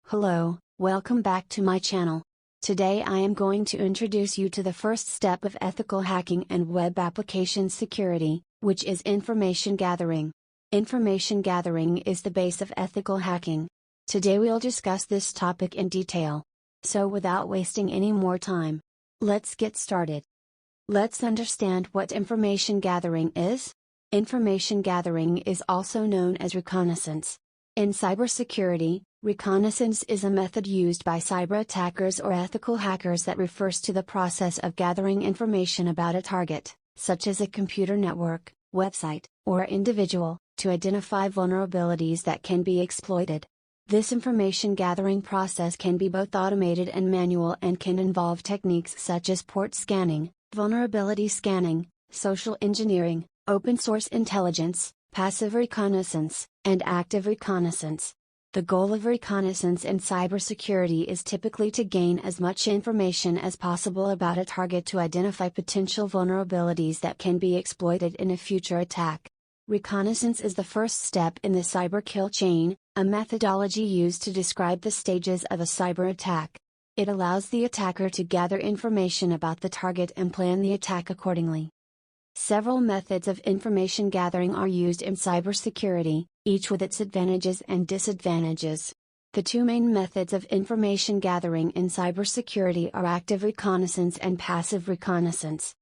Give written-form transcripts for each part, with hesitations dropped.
Hello, welcome back to my channel. Today I am going to introduce you to the first step of ethical hacking and web application security, which is information gathering. Information gathering is the base of ethical hacking. Today we'll discuss this topic in detail. So without wasting any more time, let's get started. Let's understand what information gathering is. Information gathering is also known as reconnaissance. In cybersecurity, reconnaissance is a method used by cyber attackers or ethical hackers that refers to the process of gathering information about a target, such as a computer network, website, or individual, to identify vulnerabilities that can be exploited. This information gathering process can be both automated and manual and can involve techniques such as port scanning, vulnerability scanning, social engineering, open source intelligence, passive reconnaissance, and active reconnaissance. The goal of reconnaissance in cybersecurity is typically to gain as much information as possible about a target to identify potential vulnerabilities that can be exploited in a future attack. Reconnaissance is the first step in the cyber kill chain, a methodology used to describe the stages of a cyber attack. It allows the attacker to gather information about the target and plan the attack accordingly. Several methods of information gathering are used in cybersecurity, each with its advantages and disadvantages. The two main methods of information gathering in cybersecurity are active reconnaissance and passive reconnaissance.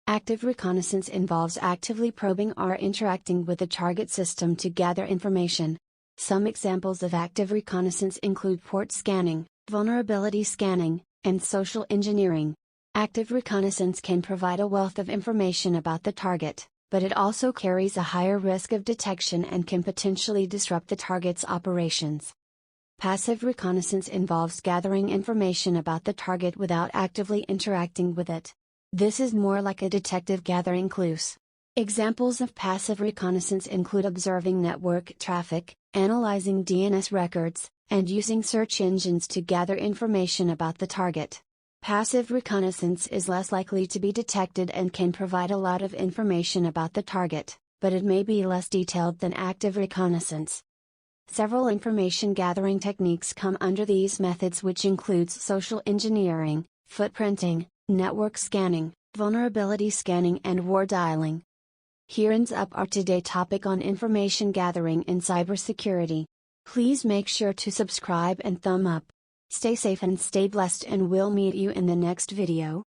Active reconnaissance involves actively probing or interacting with the target system to gather information. Some examples of active reconnaissance include port scanning, vulnerability scanning, and social engineering. Active reconnaissance can provide a wealth of information about the target, but it also carries a higher risk of detection and can potentially disrupt the target's operations. Passive reconnaissance involves gathering information about the target without actively interacting with it. This is more like a detective gathering clues. Examples of passive reconnaissance include observing network traffic, analyzing DNS records, and using search engines to gather information about the target. Passive reconnaissance is less likely to be detected and can provide a lot of information about the target, but it may be less detailed than active reconnaissance. Several information gathering techniques come under these methods, which includes social engineering, footprinting, network scanning, vulnerability scanning, and war dialing. Here ends up our today's topic on information gathering in cybersecurity. Please make sure to subscribe and thumb up. Stay safe and stay blessed, and we'll meet you in the next video.